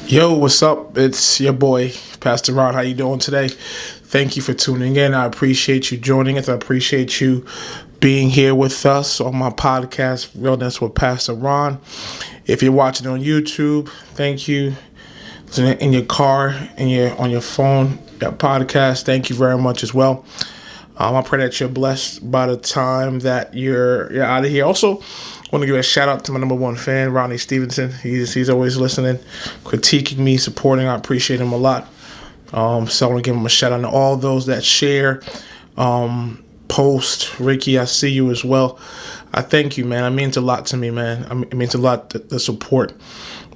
Yo, what's up? It's your boy, Pastor Ron. How you doing today? Thank you for tuning in. I appreciate you joining us. I appreciate you being here with us on my podcast, Realness with Pastor Ron. If you're watching on YouTube, thank you. In your car, on your phone, that podcast, thank you very much as well. I pray that you're blessed by the time that you're out of here. Also, I want to give a shout out to my number one fan, Ronnie Stevenson. He's always listening, critiquing me, supporting. I appreciate him a lot. So I want to give him a shout out to all those that share, post. Ricky, I see you as well. I thank you, man. It means a lot to me, man. It means a lot, the support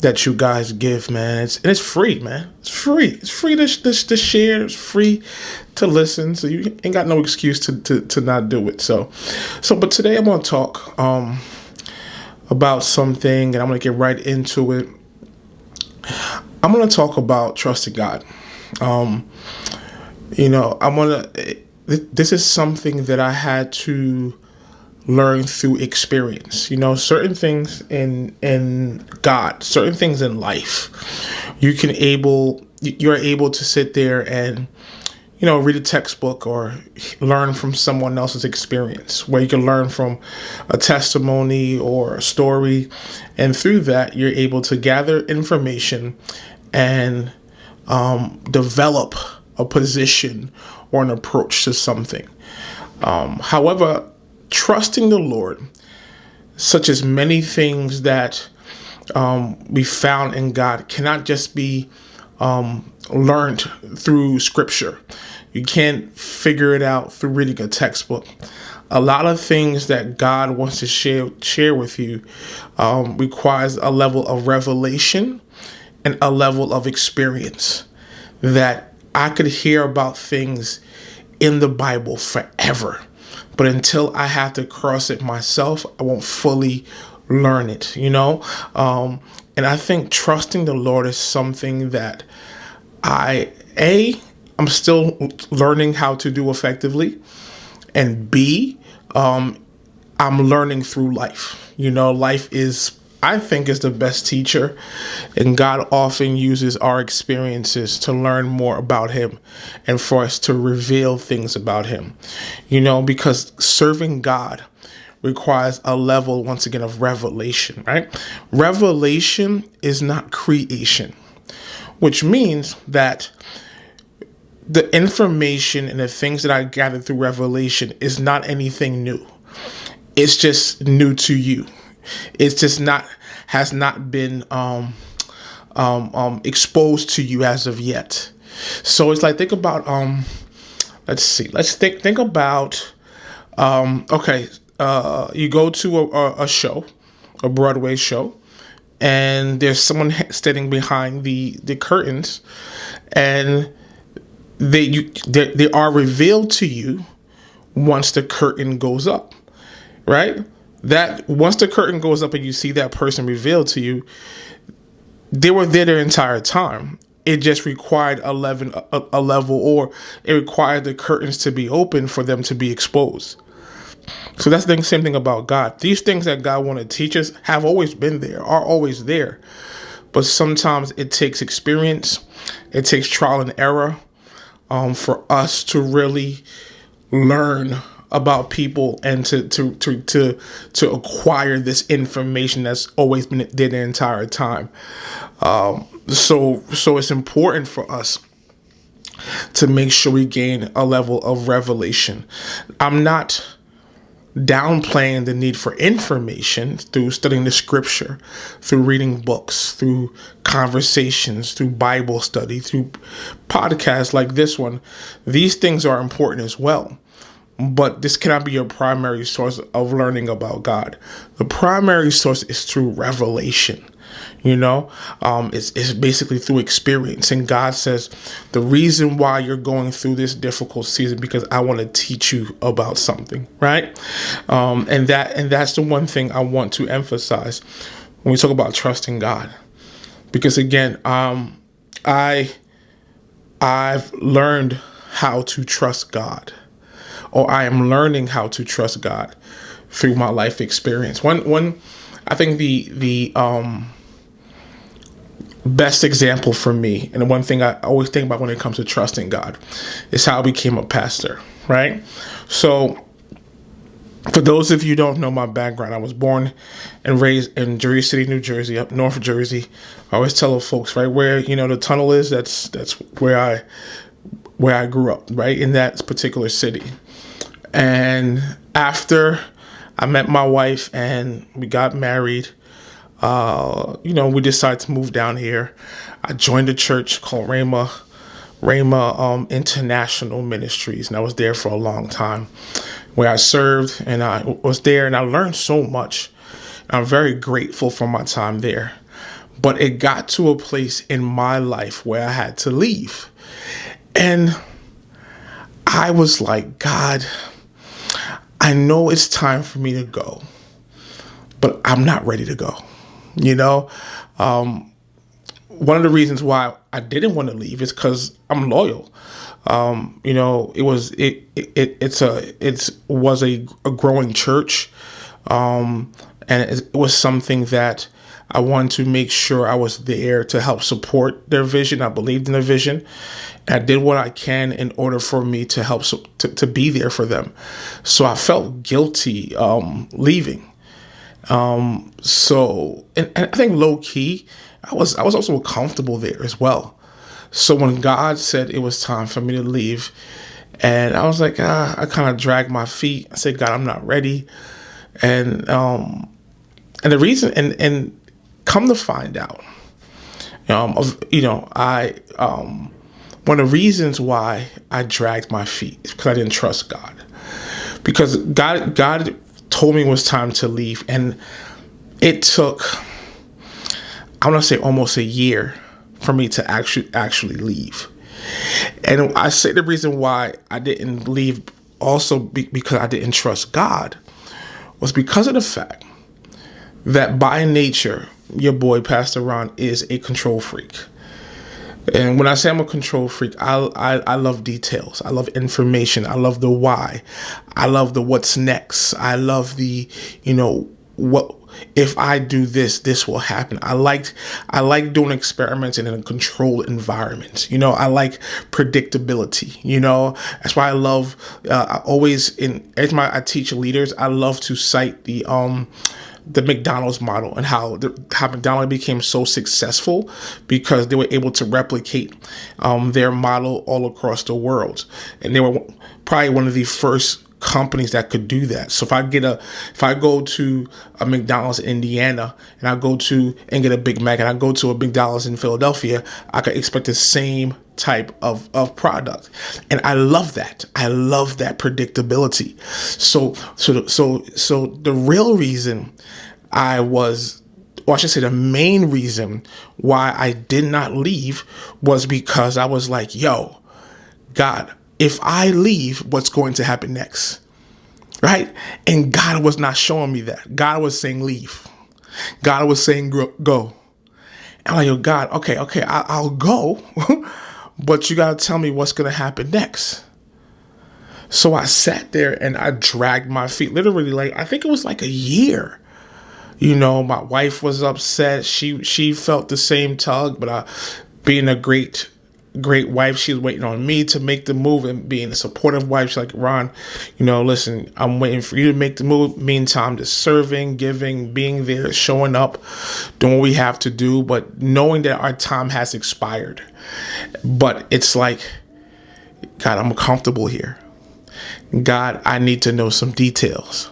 that you guys give, man. It's free, man. It's free. It's free to share. It's free to listen. So you ain't got no excuse to not do it. So but today I'm gonna talk about something, and I'm gonna get right into it. I'm gonna talk about trusting God. This is something that I had to learn through experience. Certain things in God, certain things in life, you're able to sit there and read a textbook or learn from someone else's experience, where you can learn from a testimony or a story, and through that you're able to gather information and develop a position or an approach to something. However, trusting the Lord, such as many things that we found in God, cannot just be learned through scripture. You can't figure it out through reading a textbook. A lot of things that God wants to share with you requires a level of revelation and a level of experience. That I could hear about things in the Bible forever, but until I have to cross it myself, I won't fully learn it, And I think trusting the Lord is something that I'm still learning how to do effectively, and B, I'm learning through life. Life is, I think, is the best teacher, and God often uses our experiences to learn more about Him and for us to reveal things about Him, because serving God requires a level, once again, of revelation, right? Revelation is not creation, which means that the information and the things that I gathered through revelation is not anything new. It's just new to you. It's just has not been exposed to you as of yet. So it's like, think about let's think about you go to a show, a Broadway show, and there's someone standing behind the curtains, and they are revealed to you once the curtain goes up, right? That once the curtain goes up and you see that person revealed to you, they were there their entire time. It just required a level, or it required the curtains to be open for them to be exposed. So that's the same thing about God. These things that God want to teach us have always been there, are always there. But sometimes it takes experience, it takes trial and error for us to really learn about people and to acquire this information that's always been there the entire time. So it's important for us to make sure we gain a level of revelation. I'm not downplaying the need for information through studying the scripture, through reading books, through conversations, through Bible study, through podcasts like this one. These things are important as well. But this cannot be your primary source of learning about God. The primary source is through revelation. It's basically through experience. And God says, the reason why you're going through this difficult season, because I want to teach you about something, right? And that's the one thing I want to emphasize when we talk about trusting God. Because again, I've learned how to trust God, or I am learning how to trust God through my life experience. One I think the best example for me, and the one thing I always think about when it comes to trusting God, is how I became a pastor, right? So, for those of you who don't know my background, I was born and raised in Jersey City, New Jersey, up north of Jersey. I always tell folks, right where the tunnel is, that's where I grew up, right in that particular city. And after I met my wife and we got married, we decided to move down here. I joined a church called Rhema International Ministries, and I was there for a long time, where I served, and I was there, and I learned so much. I'm very grateful for my time there, but it got to a place in my life where I had to leave, and I was like, God, I know it's time for me to go, but I'm not ready to go. One of the reasons why I didn't want to leave is because I'm loyal. It was a growing church, and it was something that I wanted to make sure I was there to help support their vision. I believed in the vision. And I did what I can in order for me to help to be there for them. So I felt guilty leaving. And I think low key, I was also comfortable there as well. So when God said it was time for me to leave, and I was like, I kind of dragged my feet. I said, God, I'm not ready. And the reason, and come to find out, one of the reasons why I dragged my feet is because I didn't trust God. Because God told me it was time to leave, and it took, I want to say, almost a year for me to actually leave. And I say the reason why I didn't leave also because I didn't trust God was because of the fact that by nature, your boy Pastor Ron is a control freak. And when I say I'm a control freak, I love details. I love information. I love the why. I love the what's next. I love the, what if I do this, this will happen. I like doing experiments in a controlled environment. I like predictability. That's why I love. I always I teach leaders, I love to cite the McDonald's model and how McDonald's became so successful because they were able to replicate their model all across the world, and they were probably one of the first companies that could do that. So if I go to a McDonald's in Indiana and I go to and get a Big Mac, and I go to a McDonald's in Philadelphia, I could expect the same type of product. And I love that. I love that predictability. So the real reason the main reason why I did not leave was because I was like, yo, God, if I leave, what's going to happen next? Right? And God was not showing me that. God was saying leave. God was saying go. And I'm like, yo, God, okay, I'll go, but you got to tell me what's going to happen next. So I sat there and I dragged my feet, literally, I think it was like a year. My wife was upset. She felt the same tug, but being a great wife, she was waiting on me to make the move, and being a supportive wife, she's like, Ron, listen, I'm waiting for you to make the move. Meantime, just serving, giving, being there, showing up, doing what we have to do, but knowing that our time has expired. But it's like, God, I'm comfortable here. God, I need to know some details.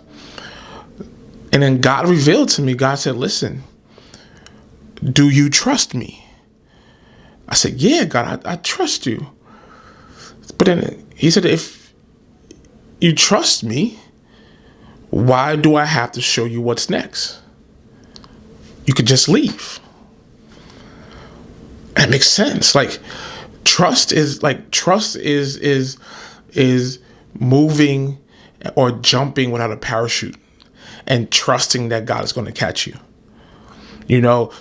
And then God revealed to me, God said, listen, do you trust me? I said, yeah, God, I trust you. But then he said, if you trust me, why do I have to show you what's next? You could just leave. That makes sense. Trust is moving or jumping without a parachute and trusting that God is going to catch you.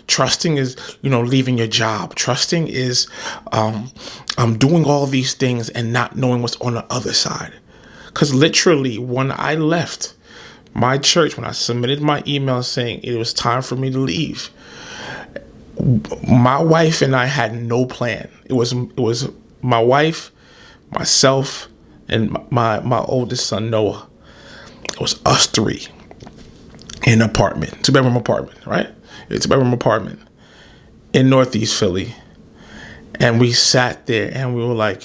Trusting is, leaving your job. Trusting is doing all these things and not knowing what's on the other side. Because literally, when I left my church, when I submitted my email saying it was time for me to leave, My wife and I had no plan. It was my wife, myself, and my oldest son Noah. It was us three in an apartment, 2-bedroom apartment, right? It's a bedroom apartment in Northeast Philly. And we sat there and we were like,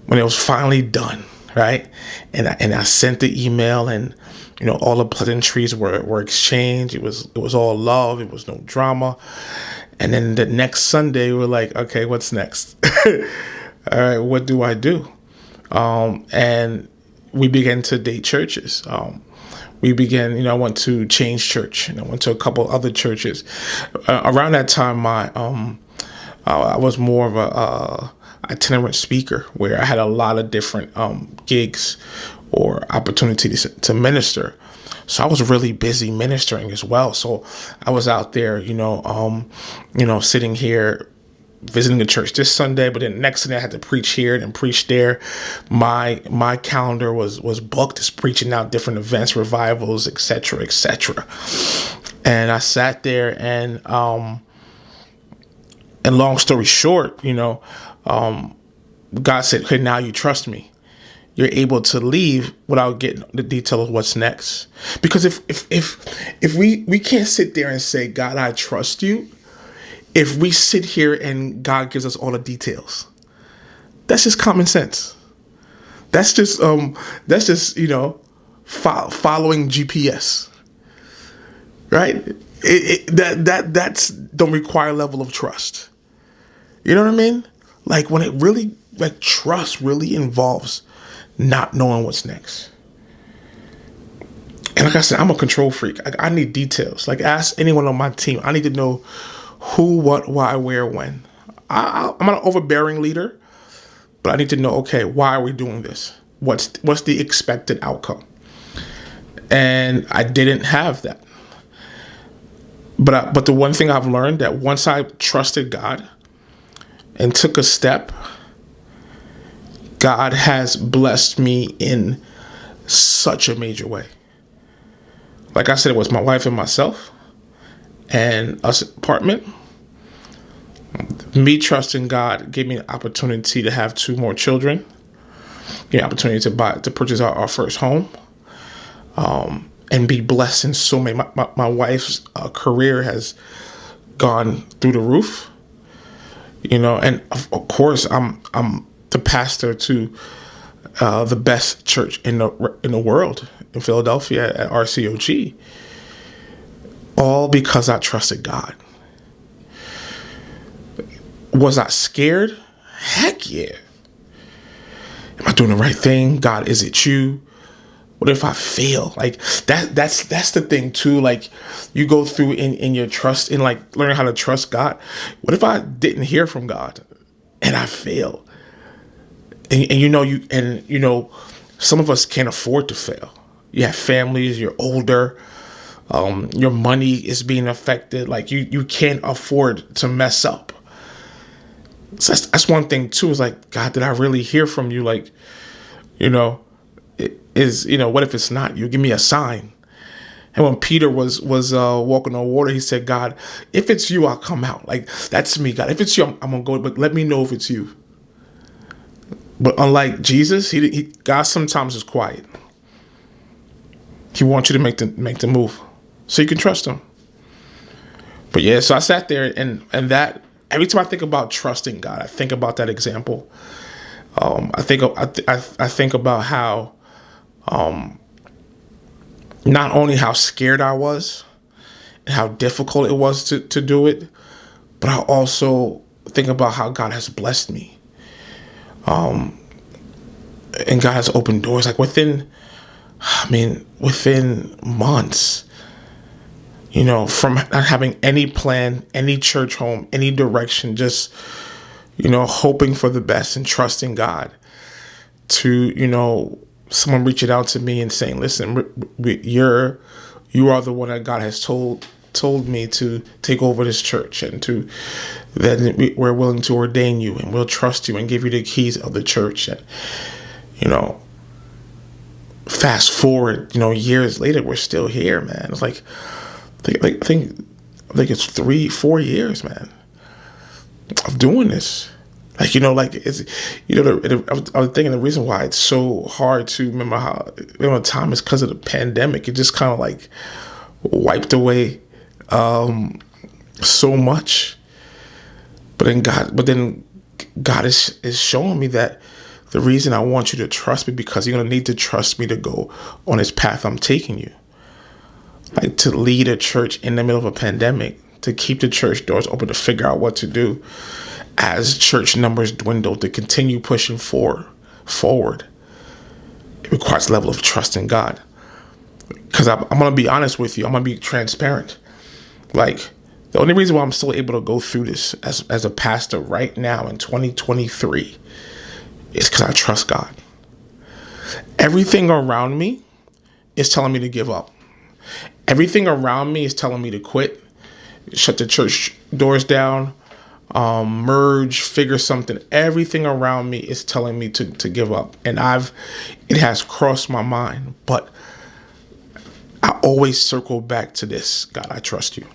when it was finally done, right? And I sent the email, and all the pleasantries were exchanged. It was all love. It was no drama. And then the next Sunday, we were like, okay, what's next? All right, what do I do? And we began to date churches. We began, I went to Change Church, and I went to a couple other churches. Around that time, I was more of a itinerant speaker, where I had a lot of different gigs or opportunities to minister. So I was really busy ministering as well. So I was out there, sitting here visiting a church this Sunday, but then next Sunday I had to preach here and preach there. My calendar was booked, just preaching out different events, revivals, etc., etc. And I sat there, and long story short, God said, "Okay, now you trust me. You're able to leave without getting the detail of what's next." Because if we can't sit there and say, "God, I trust you," if we sit here and God gives us all the details, that's just common sense. That's just following GPS, right? That's don't require a level of trust. You know what I mean? Like when it really, like, trust really involves not knowing what's next. And like I said, I'm a control freak. I need details. Like, ask anyone on my team. I need to know who, what, why, where, when. I'm not an overbearing leader, but I need to know, okay, why are we doing this? What's the expected outcome? And I didn't have that. But the one thing I've learned, that once I trusted God and took a step, God has blessed me in such a major way. Like I said, it was my wife and myself and us apartment. Me trusting God gave me an opportunity to have 2 more children. Gave me an opportunity to purchase our first home. And be blessed in so many. My wife's career has gone through the roof. And of course I'm the pastor to the best church in the world, in Philadelphia, at RCOG, all because I trusted God. Was I scared? Heck yeah. Am I doing the right thing? God, is it you? What if I fail? Like that's the thing too. Like, you go through in your trust, in like learning how to trust God. What if I didn't hear from God and I fail? And some of us can't afford to fail. You have families, you're older, your money is being affected. Like you can't afford to mess up. So that's one thing too, is like, God, did I really hear from you? Like, what if it's not you? Give me a sign. And when Peter was walking on water, he said, God, if it's you, I'll come out. Like, that's me, God. If it's you, I'm going to go, but let me know if it's you. But unlike Jesus, God sometimes is quiet. He wants you to make the move so you can trust him. But yeah, so I sat there, and that, every time I think about trusting God, I think about that example. I think about how not only how scared I was and how difficult it was to do it, but I also think about how God has blessed me. And God has opened doors, like within months, from not having any plan, any church home, any direction, just, hoping for the best and trusting God, to, someone reaching out to me and saying, listen, you are the one that God has told me to take over this church, and that we're willing to ordain you, and we'll trust you and give you the keys of the church. And, fast forward, years later, we're still here, man. It's like, I think I think it's 3-4 years, man, of doing this. Like, like it's, I was thinking the reason why it's so hard to remember time is because of the pandemic. It just kind of like wiped away so much. But then God is showing me that the reason I want you to trust me, because you're going to need to trust me to go on this path I'm taking you. Like, to lead a church in the middle of a pandemic, to keep the church doors open, to figure out what to do as church numbers dwindle, to continue pushing forward. It requires a level of trust in God. Because I'm going to be honest with you. I'm going to be transparent. Like, the only reason why I'm still able to go through this as a pastor right now in 2023 is because I trust God. Everything around me is telling me to give up. Everything around me is telling me to quit, shut the church doors down, merge, figure something. Everything around me is telling me to give up. And it has crossed my mind, but I always circle back to this: God, I trust you.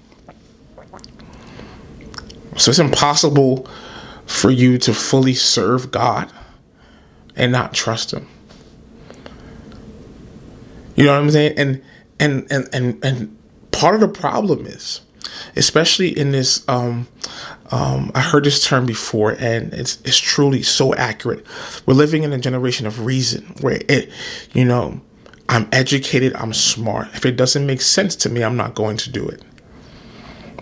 So it's impossible for you to fully serve God and not trust him. You know what I'm saying? And part of the problem is, especially in this, I heard this term before, and it's truly so accurate. We're living in a generation of reason where I'm educated, I'm smart. If it doesn't make sense to me, I'm not going to do it.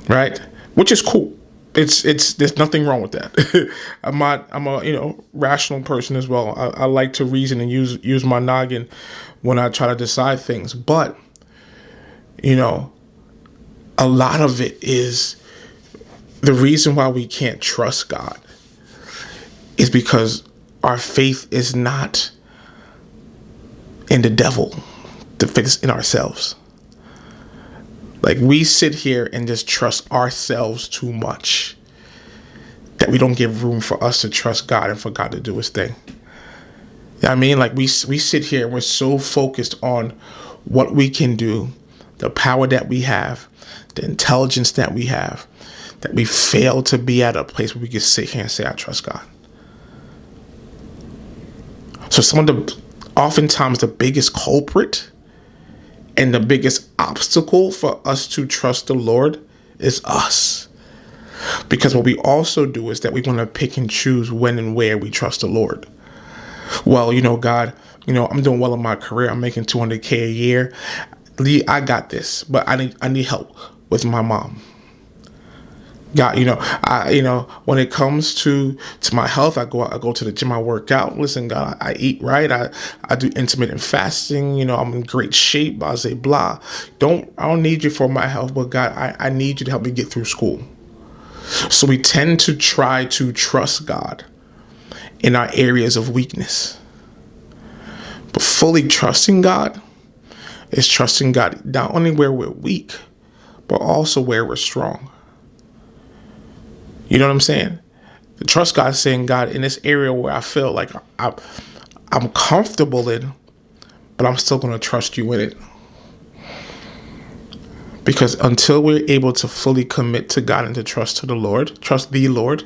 Right? Which is cool. There's nothing wrong with that. I'm a rational person as well. I like to reason and use my noggin when I try to decide things. But a lot of it is the reason why we can't trust God is because our faith is not in the devil, the faith is in ourselves. Like, we sit here and just trust ourselves too much that we don't give room for us to trust God and for God to do his thing. You know what I mean? Like, we sit here and we're so focused on what we can do, the power that we have, the intelligence that we have, that we fail to be at a place where we can sit here and say, I trust God. So oftentimes the biggest culprit and the biggest obstacle for us to trust the Lord is us. Because what we also do is that we want to pick and choose when and where we trust the Lord. Well, God, I'm doing well in my career. I'm making $200K a year. I got this, but I need help with my mom. God, when it comes to my health, I go to the gym, I work out. Listen, God, I eat right. I do intermittent fasting. I'm in great shape. Blah, blah. I don't need you for my health, but God, I need you to help me get through school. So we tend to try to trust God in our areas of weakness. But fully trusting God is trusting God not only where we're weak, but also where we're strong. You know what I'm saying? The trust God is saying, God, in this area where I feel like I'm comfortable in, but I'm still going to trust you in it. Because until we're able to fully commit to God and to trust the Lord,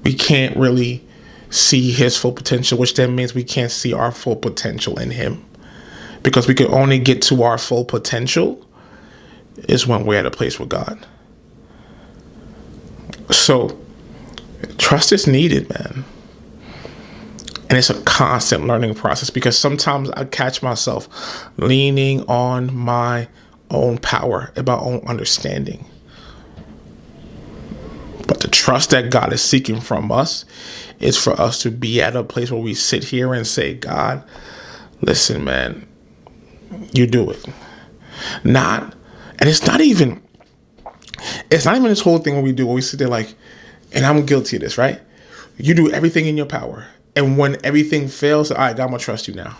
we can't really see his full potential, which then means we can't see our full potential in him. Because we can only get to our full potential is when we're at a place with God. So trust is needed, man. And it's a constant learning process, because sometimes I catch myself leaning on my own power and my own understanding. But the trust that God is seeking from us is for us to be at a place where we sit here and say, God, listen, man, you do it. And it's not even this whole thing where we sit there like, and I'm guilty of this, right? You do everything in your power. And when everything fails, all right, God, I'm going to trust you now.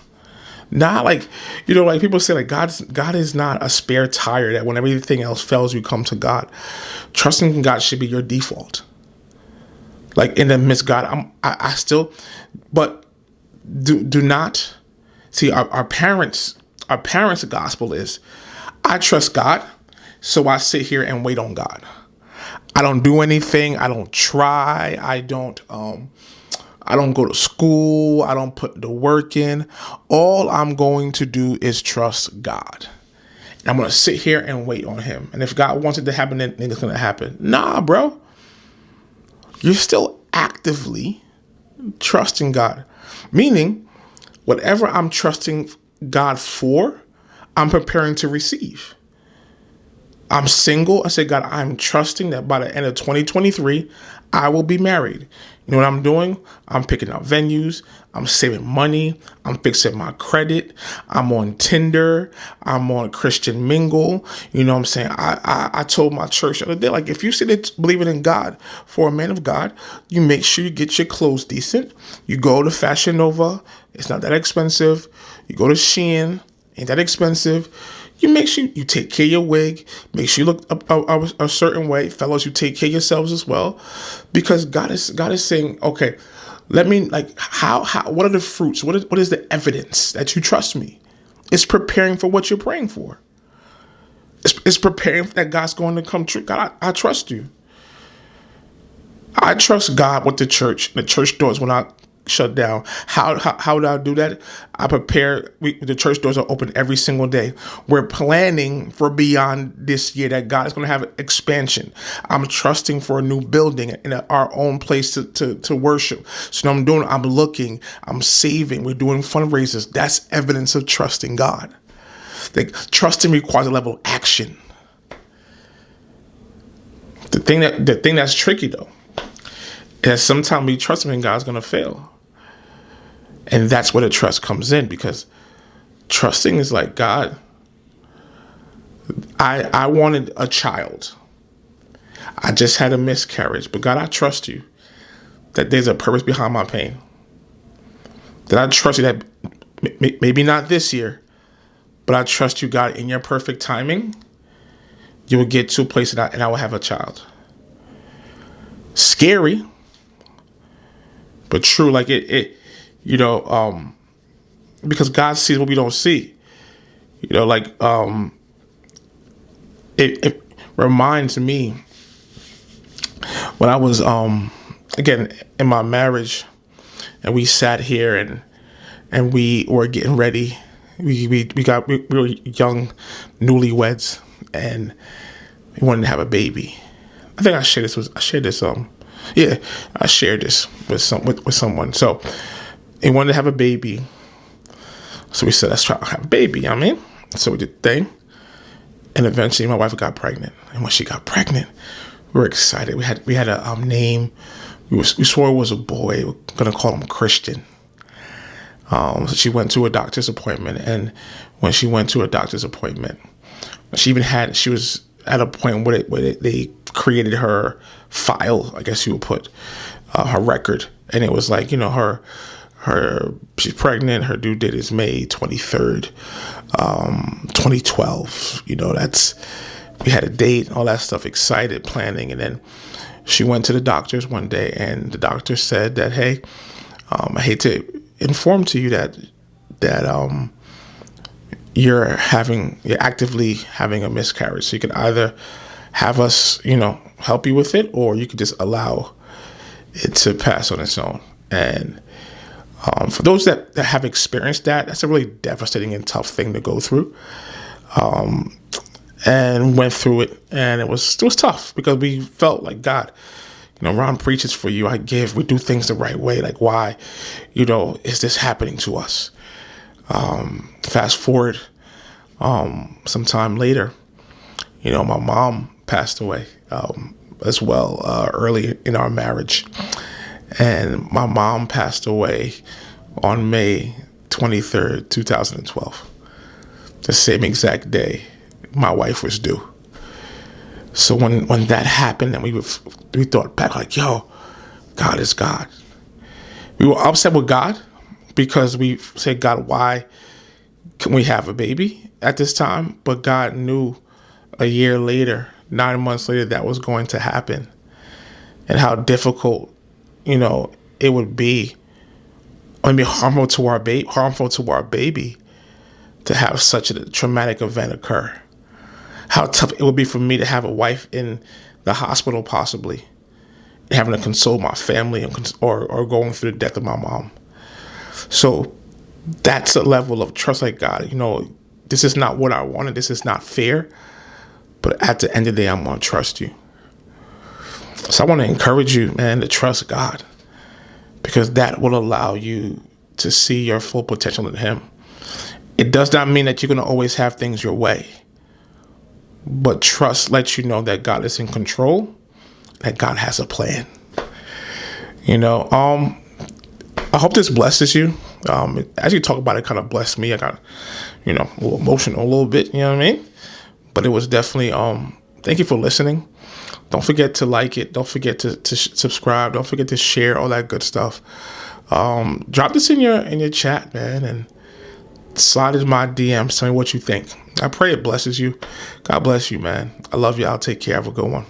Not like, like people say, like, God is not a spare tire that when everything else fails, you come to God. Trusting in God should be your default. Like, in the midst, God, I still, but do not see our parents' gospel is, I trust God. So I sit here and wait on God. I don't do anything. I don't try. I don't go to school. I don't put the work in. All I'm going to do is trust God. And I'm going to sit here and wait on him. And if God wants it to happen, then it's going to happen. Nah, bro. You're still actively trusting God. Meaning, whatever I'm trusting God for, I'm preparing to receive. I'm single. I say, God, I'm trusting that by the end of 2023, I will be married. You know what I'm doing? I'm picking out venues. I'm saving money. I'm fixing my credit. I'm on Tinder. I'm on Christian Mingle. You know what I'm saying? I told my church the other day, like, if you say that believing in God for a man of God, you make sure you get your clothes decent. You go to Fashion Nova. It's not that expensive. You go to Shein. Ain't that expensive. You make sure you take care of your wig. Make sure you look a certain way. Fellows, you take care of yourselves as well. Because God is saying, okay, let me, like, what are the fruits? What is the evidence that you trust me? It's preparing for what you're praying for. It's preparing that God's going to come true. God, I trust you. I trust God with the church. The church doors will not shut down. How do I do that? I prepare. The church doors are open every single day. We're planning for beyond this year that God is going to have expansion. I'm trusting for a new building in our own place to worship. So what I'm doing, I'm looking, I'm saving, we're doing fundraisers. That's evidence of trusting God. Trusting requires a level of action. The thing that's tricky though, is sometimes we trust him and God's going to fail. And that's where the trust comes in, because trusting is like, God, I wanted a child. I just had a miscarriage. But God, I trust you that there's a purpose behind my pain. That I trust you that maybe not this year, but I trust you, God, in your perfect timing, you will get to a place and I will have a child. Scary, but true. Like it because God sees what we don't see. It reminds me when I was again in my marriage, and we sat here and we were getting ready. We were young newlyweds, and we wanted to have a baby. I think I shared this with someone. So they wanted to have a baby. So we said, let's try to have a baby, So we did the thing. And eventually my wife got pregnant. And when she got pregnant, we were excited. We had a name. We swore it was a boy. We were going to call him Christian. So she went to a doctor's appointment. And when she went to a doctor's appointment, she was at a point where they created her file, I guess you would put, her record. And it was like, she's pregnant. Her due date is May 23rd, 2012. We had a date, all that stuff, excited, planning. And then she went to the doctors one day, and the doctor said that, hey, I hate to inform to you that you're actively having a miscarriage. So you can either have us, help you with it, or you could just allow it to pass on its own. And for those that have experienced that, that's a really devastating and tough thing to go through. And went through it, and it was tough, because we felt like, God, Ron preaches for you. I give. We do things the right way. Like, why, is this happening to us? Fast forward, sometime later, my mom passed away as well, early in our marriage. And my mom passed away on May 23rd, 2012. The same exact day my wife was due. So when that happened, and we thought back like, yo, God is God. We were upset with God because we said, God, why can we have a baby at this time? But God knew a year later, 9 months later, that was going to happen, and how difficult, it would be, harmful to our baby to have such a traumatic event occur. how tough it would be for me to have a wife in the hospital, possibly having to console my family or going through the death of my mom. So that's a level of trust like God. This is not what I wanted. This is not fair. But at the end of the day, I'm going to trust you. So I want to encourage you, man, to trust God, because that will allow you to see your full potential in Him. It does not mean that you're going to always have things your way. But trust lets you know that God is in control, that God has a plan. I hope this blesses you. As you talk about it, kind of blessed me. I got, a little emotional a little bit, you know what I mean? But it was definitely, thank you for listening. Don't forget to like it. Don't forget to subscribe. Don't forget to share all that good stuff. Drop this in your chat, man, and slide into my DMs. Tell me what you think. I pray it blesses you. God bless you, man. I love you. I'll take care. Have a good one.